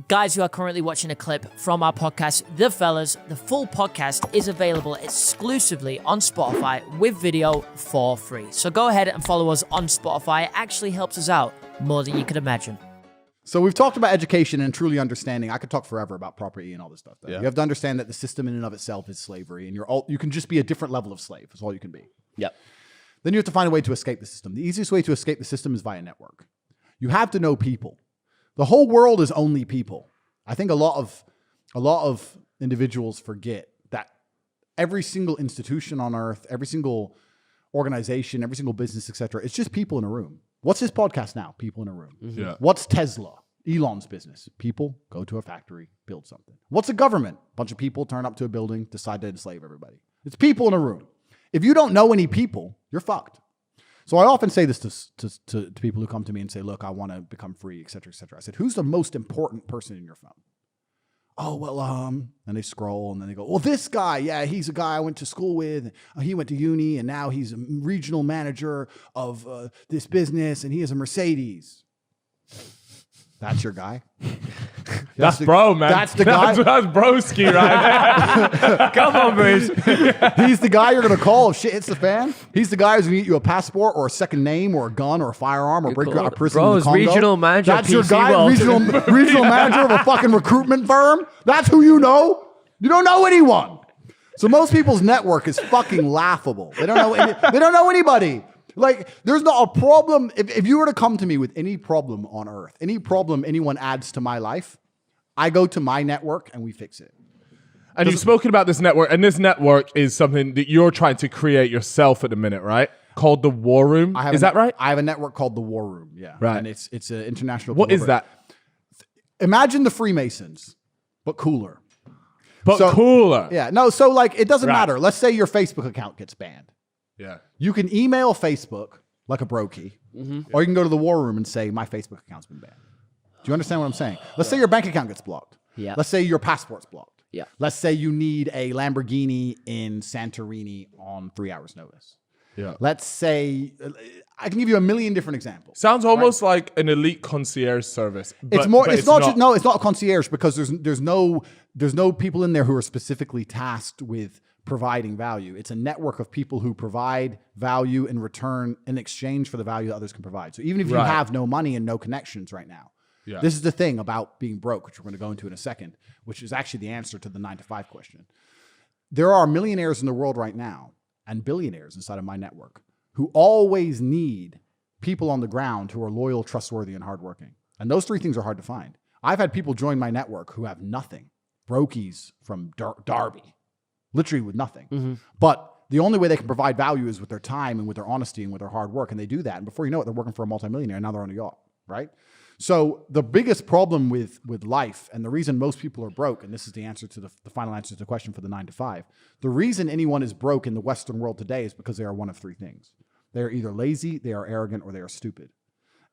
Guys, you are currently watching a clip from our podcast, The Fellas. The full podcast is available exclusively on Spotify with video for free. So go ahead and follow us on Spotify. It actually helps us out more than you could imagine. So we've talked about education and truly understanding. I could talk forever about property and all this stuff. Yeah. You have to understand that the system in and of itself is slavery, and you can just be a different level of slave. That's all you can be. Yep. Then you have to find a way to escape the system. The easiest way to escape the system is via network. You have to know people. The whole world is only people. I think a lot of individuals forget that every single institution on earth, every single organization, every single business, etc., it's just people in a room. What's his podcast now? People in a room. Mm-hmm. Yeah. What's Tesla? Elon's business. People go to a factory, build something. What's a government? A bunch of people turn up to a building, decide to enslave everybody. It's people in a room. If you don't know any people, you're fucked. So I often say this to people who come to me and say, look, I want to become free, et cetera, et cetera. I said, who's the most important person in your phone? Oh, well, and they scroll and then they go, well, this guy, yeah, he's a guy I went to school with. He went to uni and now he's a regional manager of this business and he has a Mercedes. That's your guy? That's bro, man. That's the guy. That's broski, right? Come on, Bruce. He's the guy you're going to call if shit hits the fan. He's the guy who's going to get you a passport or a second name or a gun or a firearm or break you out of prison in the Congo. Regional manager. That's your guy, regional manager of a fucking recruitment firm. That's who you know. You don't know anyone. So most people's network is fucking laughable. They don't know anybody. Like, there's not a problem. If you were to come to me with any problem on earth, any problem anyone adds to my life, I go to my network and we fix it. And you've spoken about this network, and this network is something that you're trying to create yourself at the minute, right? Called the War Room. Is that right? I have a network called the War Room, yeah. Right. And it's an international. What is that? Imagine the Freemasons, but cooler. Cooler. Yeah. No, so like, it doesn't matter. Let's say your Facebook account gets banned. Yeah. You can email Facebook like a brokey, or you can go to the War Room and say, my Facebook account's been banned. Do you understand what I'm saying? Let's say your bank account gets blocked. Yeah. Let's say your passport's blocked. Yeah. Let's say you need a Lamborghini in Santorini on 3 hours notice. Yeah. Let's say, I can give you a million different examples. Sounds almost like an elite concierge service. It's not a concierge because there's no people in there who are specifically tasked with providing value. It's a network of people who provide value in return in exchange for the value that others can provide. So even if you have no money and no connections right now, this is the thing about being broke, which we're going to go into in a second, which is actually the answer to the 9 to 5 question. There are millionaires in the world right now and billionaires inside of my network who always need people on the ground who are loyal, trustworthy, and hardworking. And those three things are hard to find. I've had people join my network who have nothing. Brokies from Derby. Literally with nothing. But the only way they can provide value is with their time and with their honesty and with their hard work. And they do that. And before you know it, they're working for a multimillionaire and now they're on a yacht, right? So the biggest problem with life and the reason most people are broke, and this is the answer to the final answer to the question for the 9 to 5, the reason anyone is broke in the Western world today is because they are one of three things. They are either lazy, they are arrogant, or they are stupid.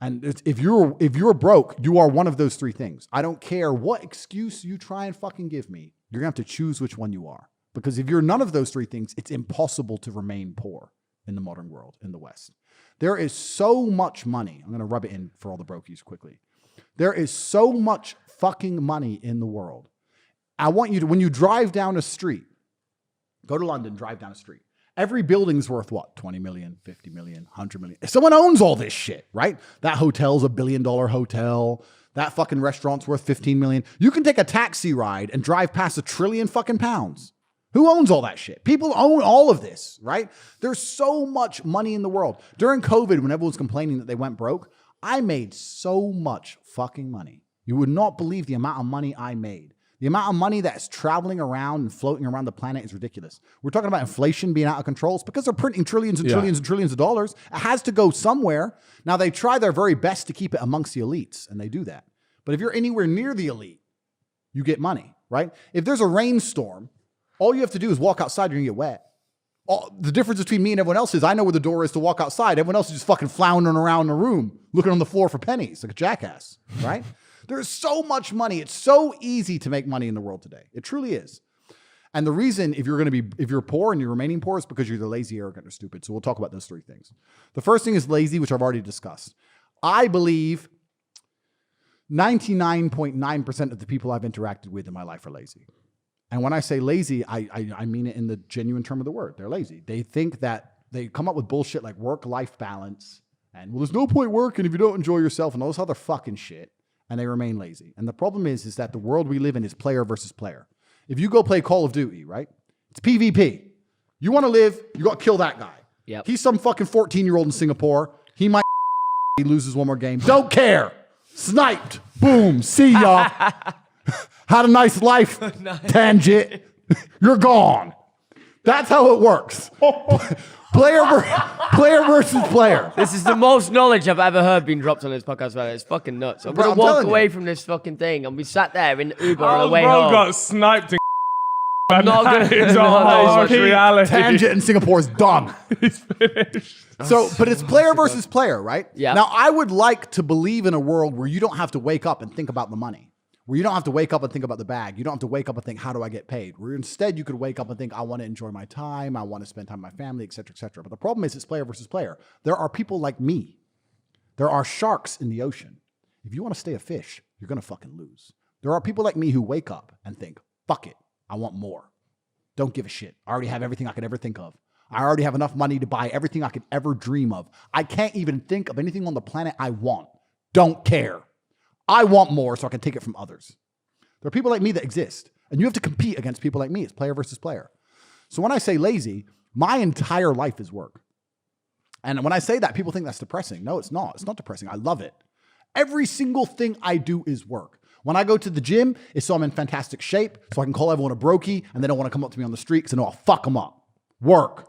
And if you're broke, you are one of those three things. I don't care what excuse you try and fucking give me. You're going to have to choose which one you are. Because if you're none of those three things, it's impossible to remain poor in the modern world, in the West. There is so much money. I'm going to rub it in for all the brokies quickly. There is so much fucking money in the world. I want you to, when you drive down a street, go to London, drive down a street. Every building's worth what? 20 million, 50 million, 100 million. Someone owns all this shit, right? That hotel's $1 billion hotel. That fucking restaurant's worth 15 million. You can take a taxi ride and drive past £1 trillion fucking pounds. Who owns all that shit? People own all of this, right? There's so much money in the world. During COVID, when everyone was complaining that they went broke, I made so much fucking money. You would not believe the amount of money I made. The amount of money that's traveling around and floating around the planet is ridiculous. We're talking about inflation being out of control. It's because they're printing trillions and trillions and trillions of dollars. It has to go somewhere. Now, they try their very best to keep it amongst the elites, and they do that. But if you're anywhere near the elite, you get money, right? If there's a rainstorm, all you have to do is walk outside, you're gonna get wet. The difference between me and everyone else is I know where the door is to walk outside. Everyone else is just fucking floundering around in a room, looking on the floor for pennies, like a jackass, right? There's so much money. It's so easy to make money in the world today. It truly is. And the reason if you're poor and you're remaining poor is because you're either lazy, arrogant, or stupid. So we'll talk about those three things. The first thing is lazy, which I've already discussed. I believe 99.9% of the people I've interacted with in my life are lazy. And when I say lazy, I mean it in the genuine term of the word. They're lazy. They think that they come up with bullshit like work-life balance and, well, there's no point working if you don't enjoy yourself and all this other fucking shit. And they remain lazy. And the problem is that the world we live in is player versus player. If you go play Call of Duty, right? It's PvP. You want to live, you got to kill that guy. Yep. He's some fucking 14-year-old in Singapore. He might he loses one more game. Don't care. Sniped. Boom. See ya. Had a nice life. Tangent. You're gone. That's how it works. Player versus player. This is the most knowledge I've ever heard being dropped on this podcast, man. It's fucking nuts. I'm going to walk away from this fucking thing and we sat there in Uber on the way home. Bro got sniped in I'm not going to it's a harsh reality. Tangent in Singapore is done. He's finished. So, but it's player versus player, right? Yeah. Now, I would like to believe in a world where you don't have to wake up and think about the money, where you don't have to wake up and think about the bag. You don't have to wake up and think, how do I get paid? Where instead you could wake up and think, I want to enjoy my time. I want to spend time with my family, et cetera, et cetera. But the problem is it's player versus player. There are people like me. There are sharks in the ocean. If you want to stay a fish, you're going to fucking lose. There are people like me who wake up and think, fuck it, I want more. Don't give a shit. I already have everything I could ever think of. I already have enough money to buy everything I could ever dream of. I can't even think of anything on the planet I want. Don't care. I want more so I can take it from others. There are people like me that exist, and you have to compete against people like me. It's player versus player. So when I say lazy, my entire life is work. And when I say that, people think that's depressing. No, it's not. It's not depressing. I love it. Every single thing I do is work. When I go to the gym, it's so I'm in fantastic shape, so I can call everyone a brokey, and they don't want to come up to me on the street because I know I'll fuck them up. Work.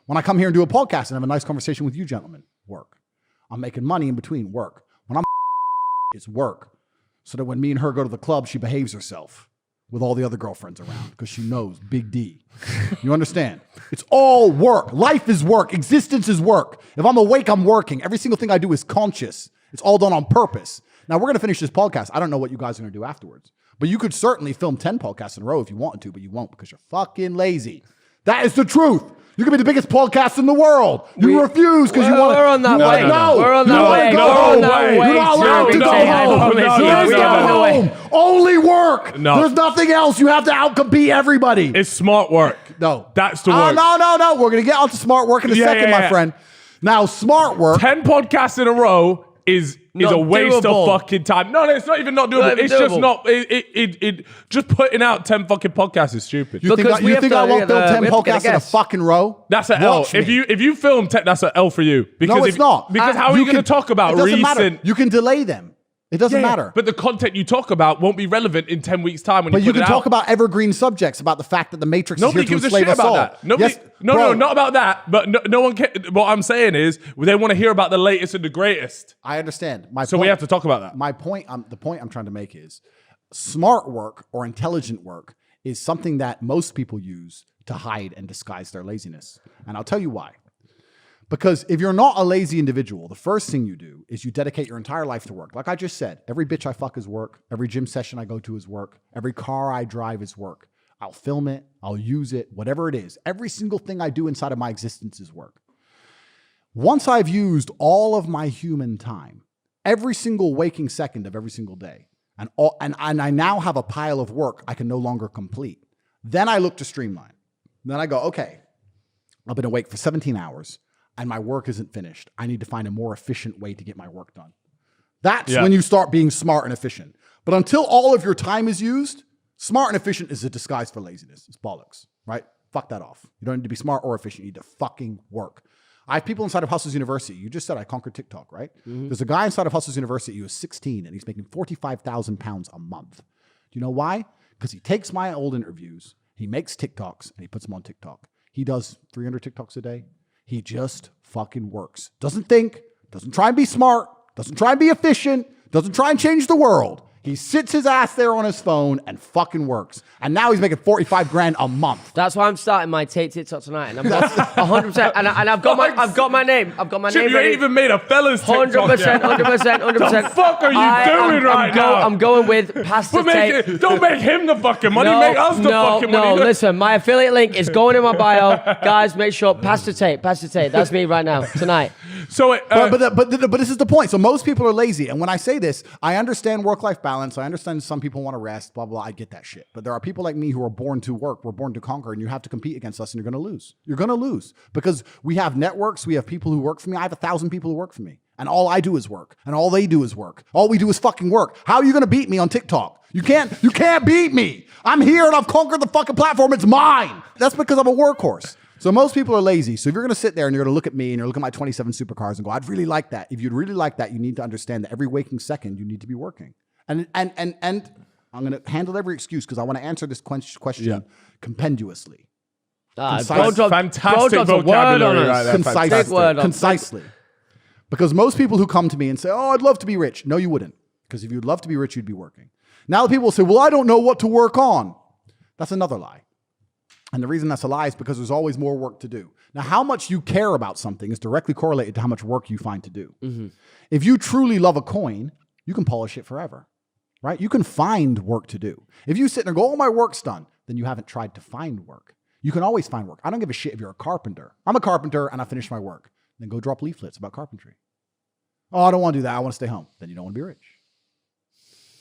When I come here and do a podcast and have a nice conversation with you gentlemen, work. I'm making money in between, work. When I'm it's work. So that when me and her go to the club, she behaves herself with all the other girlfriends around because she knows Big D. You understand? It's all work. Life is work. Existence is work. If I'm awake, I'm working. Every single thing I do is conscious. It's all done on purpose. Now, we're going to finish this podcast. I don't know what you guys are going to do afterwards. But you could certainly film 10 podcasts in a row if you wanted to, but you won't because you're fucking lazy. That is the truth. You can be the biggest podcast in the world. You refuse because you want to. We're on that way. No, we're on that way. You're not allowed to go home. There's no home. Only work. No. There's nothing else. You have to outcompete everybody. It's smart work. No. That's the word. No. We're going to get onto smart work in a second, my friend. Now, smart work. 10 podcasts in a row is a waste doable. of fucking time. No, it's not even not doable. It's just not. Just putting out 10 fucking podcasts is stupid. You think I won't film 10 podcasts in a fucking row? That's an L. If you film 10, that's an L for you. Because no, it's not. Because how are you going to talk about recent? Matter. You can delay them. It doesn't matter. But the content you talk about won't be relevant in 10 weeks' time when you put it out. But you can talk about evergreen subjects, about the fact that the Matrix is here to enslave us all. Nobody, no, not about that. But no one can. What I'm saying is they want to hear about the latest and the greatest. I understand. So we have to talk about that. My point, the point I'm trying to make is smart work or intelligent work is something that most people use to hide and disguise their laziness. And I'll tell you why. Because if you're not a lazy individual, the first thing you do is you dedicate your entire life to work. Like I just said, every bitch I fuck is work. Every gym session I go to is work. Every car I drive is work. I'll film it. I'll use it. Whatever it is. Every single thing I do inside of my existence is work. Once I've used all of my human time, every single waking second of every single day, and I now have a pile of work I can no longer complete, then I look to streamline. Then I go, okay, I've been awake for 17 hours. And my work isn't finished. I need to find a more efficient way to get my work done. That's when you start being smart and efficient. But until all of your time is used, smart and efficient is a disguise for laziness. It's bollocks, right? Fuck that off. You don't need to be smart or efficient. You need to fucking work. I have people inside of Hustle's University. You just said I conquered TikTok, right? Mm-hmm. There's a guy inside of Hustle's University who is 16 and he's making 45,000 pounds a month. Do you know why? Because he takes my old interviews, he makes TikToks, and he puts them on TikTok. He does 300 TikToks a day. He just fucking works. Doesn't think, doesn't try and be smart, doesn't try and be efficient, doesn't try and change the world. He sits his ass there on his phone and fucking works. And now he's making 45 grand a month. That's why I'm starting my Tate TikTok tonight. And I'm 100%. And I've got my name. I've got my Chip, name. you ain't even made a fellas TikTok 100%, 100%. The fuck are you doing right now? I'm going with Pastor Tate. Don't make him the fucking money. Make us the fucking money. No, listen. My affiliate link is going in my bio. Guys, make sure Pastor Tate. That's me right now, tonight. So, but this is the point. So most people are lazy. And when I say this, I understand work-life balance. I understand some people want to rest, blah, blah, blah. I get that shit. But there are people like me who are born to work. We're born to conquer, and you have to compete against us, and you're going to lose. You're going to lose because we have networks. We have people who work for me. I have 1,000 people who work for me. And all I do is work. And all they do is work. All we do is fucking work. How are you going to beat me on TikTok? You can't beat me. I'm here and I've conquered the fucking platform. It's mine. That's because I'm a workhorse. So most people are lazy. So if you're going to sit there and you're going to look at me and you're looking at my 27 supercars and go, I'd really like that. If you'd really like that, you need to understand that every waking second you need to be working. And I'm going to handle every excuse because I want to answer this question compendiously. Fantastic vocabulary right there. Concisely. Because most people who come to me and say, oh, I'd love to be rich. No, you wouldn't. Because if you'd love to be rich, you'd be working. Now people will say, well, I don't know what to work on. That's another lie. And the reason that's a lie is because there's always more work to do. Now, how much you care about something is directly correlated to how much work you find to do. Mm-hmm. If you truly love a coin, you can polish it forever, right? You can find work to do. If you sit there and go, oh, my work's done, then you haven't tried to find work. You can always find work. I don't give a shit if you're a carpenter. I'm a carpenter and I finished my work. Then go drop leaflets about carpentry. Oh, I don't want to do that. I want to stay home. Then you don't want to be rich.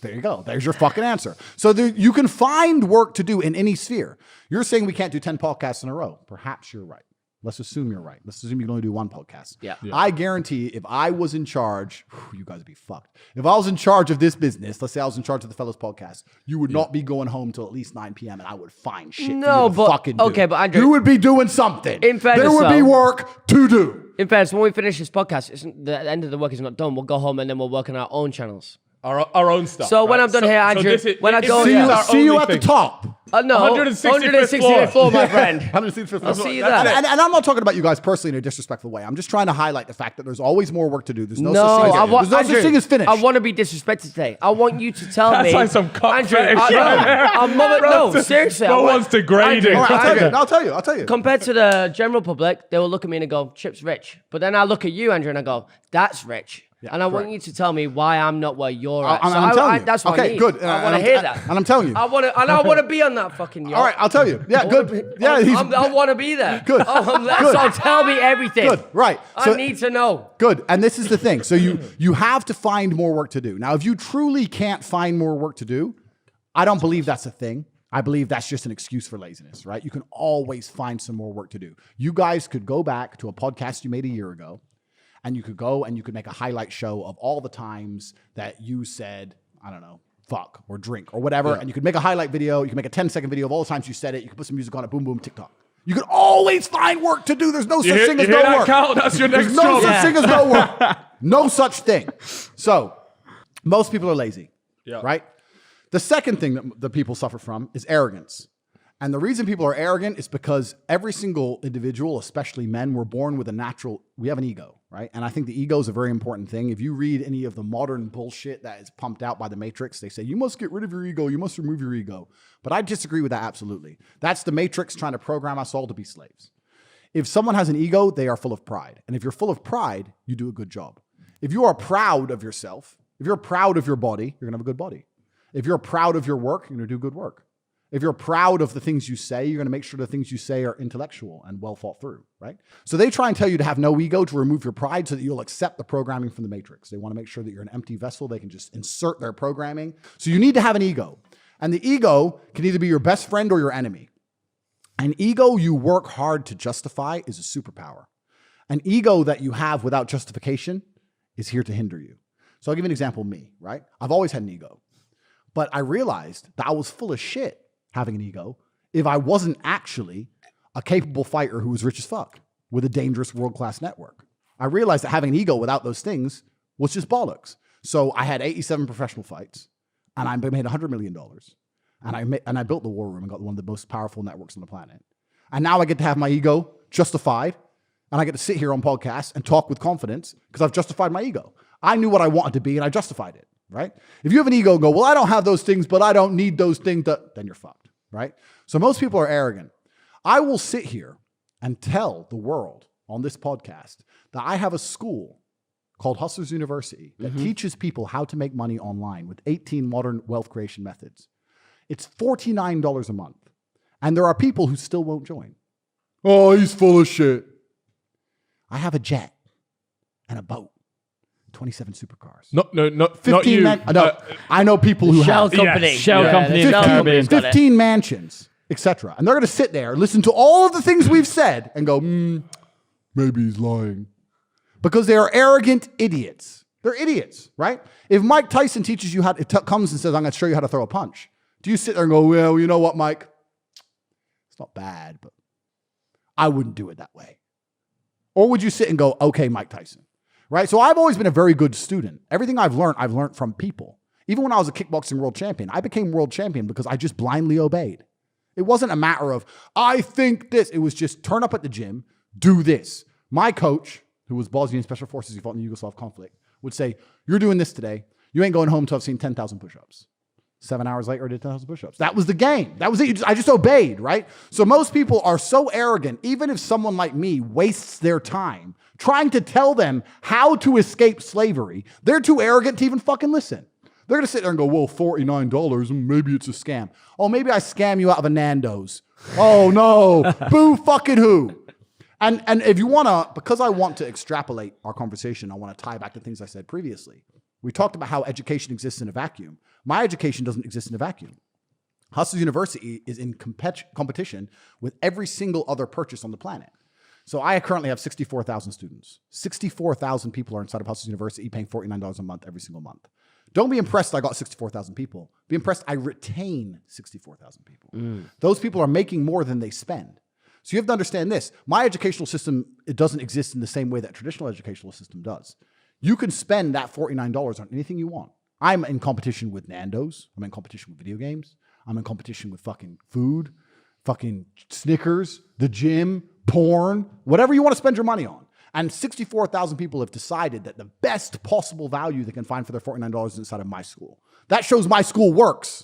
There you go. There's your fucking answer. So you can find work to do in any sphere. You're saying we can't do 10 podcasts in a row. Perhaps you're right. Let's assume you're right. Let's assume you can only do one podcast. Yeah. I guarantee if I was in charge, you guys would be fucked. If I was in charge of this business, let's say I was in charge of the Fellas podcast, you would not be going home till at least 9 p.m. and I would find shit for you to fucking do. Okay, but Andrew, you would be doing something. In fairness, there would be work to do. In fairness, when we finish this podcast, the end of the work is not done. We'll go home and then we'll work on our own channels. Our own stuff. So when I'm done here, Andrew, when I go, see you at the top. No, 165th floor, my friend. 165th floor. I'll see you there. And I'm not talking about you guys personally in a disrespectful way. I'm just trying to highlight the fact that there's always more work to do. There's no such thing as finished. I want to be disrespected today. I want you to tell me. That's like some cock fetish. No, seriously. No one's degrading. I'll tell you. Compared to the general public, they will look at me and go, Chip's rich. But then I look at you, Andrew, and I go, that's rich. Yeah, and I want you to tell me why I'm not where you're at. I'm telling you. That's what I need. Good. I want to hear that. And I'm telling you. I want to be on that fucking yacht. All right, I'll tell you. Yeah, good. I want to be there. Good. So tell me everything. Good. Right. I need to know. Good. And this is the thing. So you have to find more work to do. Now, if you truly can't find more work to do, I don't believe that's a thing. I believe that's just an excuse for laziness, right? You can always find some more work to do. You guys could go back to a podcast you made a year ago. And you could go and you could make a highlight show of all the times that you said, I don't know, fuck or drink or whatever. Yeah. And you could make a highlight video. You could make a 10-second video of all the times you said it. You could put some music on it. Boom, boom, TikTok. You could always find work to do. There's no such thing as no work. That's your next There's no such thing as no work. No such thing. So most people are lazy, right? The second thing that people suffer from is arrogance. And the reason people are arrogant is because every single individual, especially men, we're born with we have an ego, right? And I think the ego is a very important thing. If you read any of the modern bullshit that is pumped out by the Matrix, they say, you must get rid of your ego. You must remove your ego. But I disagree with that absolutely. That's the Matrix trying to program us all to be slaves. If someone has an ego, they are full of pride. And if you're full of pride, you do a good job. If you are proud of yourself, if you're proud of your body, you're going to have a good body. If you're proud of your work, you're going to do good work. If you're proud of the things you say, you're going to make sure the things you say are intellectual and well thought through, right? So they try and tell you to have no ego, to remove your pride so that you'll accept the programming from the Matrix. They want to make sure that you're an empty vessel. They can just insert their programming. So you need to have an ego. And the ego can either be your best friend or your enemy. An ego you work hard to justify is a superpower. An ego that you have without justification is here to hinder you. So I'll give you an example of me, right? I've always had an ego. But I realized that I was full of shit having an ego if I wasn't actually a capable fighter who was rich as fuck with a dangerous world-class network. I realized that having an ego without those things was just bollocks. So I had 87 professional fights and I made $100 million. And I built the War Room and got one of the most powerful networks on the planet. And now I get to have my ego justified and I get to sit here on podcasts and talk with confidence because I've justified my ego. I knew what I wanted to be and I justified it. right? If you have an ego and go, well, I don't have those things, but I don't need those things, then you're fucked, right? So most people are arrogant. I will sit here and tell the world on this podcast that I have a school called Hustlers University that teaches people how to make money online with 18 modern wealth creation methods. It's $49 a month. And there are people who still won't join. Oh, he's full of shit. I have a jet and a boat, 27 supercars. No, 15 not you. I know people who Shell have company. Yes. Shell Yeah. company in the 15, Caribbean. 15 mansions, etc. And they're going to sit there, listen to all of the things we've said and go, maybe he's lying. Because they are arrogant idiots. They're idiots, right? If Mike Tyson teaches you comes and says, I'm going to show you how to throw a punch. Do you sit there and go, well, you know what, Mike? It's not bad, but I wouldn't do it that way. Or would you sit and go, okay, Mike Tyson, right? So I've always been a very good student. Everything I've learned from people. Even when I was a kickboxing world champion, I became world champion because I just blindly obeyed. It wasn't a matter of, I think this. It was just turn up at the gym, do this. My coach, who was Bosnian Special Forces, he fought in the Yugoslav conflict, would say, you're doing this today. You ain't going home until I've seen 10,000 push-ups. 7 hours later, I did 10,000 push-ups. That was the game. That was it. I just obeyed, right? So most people are so arrogant, even if someone like me wastes their time trying to tell them how to escape slavery, they're too arrogant to even fucking listen. They're going to sit there and go, well, $49, maybe it's a scam. Oh, maybe I scam you out of a Nando's. Oh, no. Boo fucking who? And if you want to, because I want to extrapolate our conversation, I want to tie back to things I said previously. We talked about how education exists in a vacuum. My education doesn't exist in a vacuum. Hustlers University is in competition with every single other purchase on the planet. So I currently have 64,000 students. 64,000 people are inside of Hustlers University paying $49 a month every single month. Don't be impressed I got 64,000 people. Be impressed I retain 64,000 people. Those people are making more than they spend. So you have to understand this. My educational system, it doesn't exist in the same way that traditional educational system does. You can spend that $49 on anything you want. I'm in competition with Nando's. I'm in competition with video games. I'm in competition with fucking food, fucking Snickers, the gym, porn, whatever you want to spend your money on. And 64,000 people have decided that the best possible value they can find for their $49 is inside of my school. That shows my school works.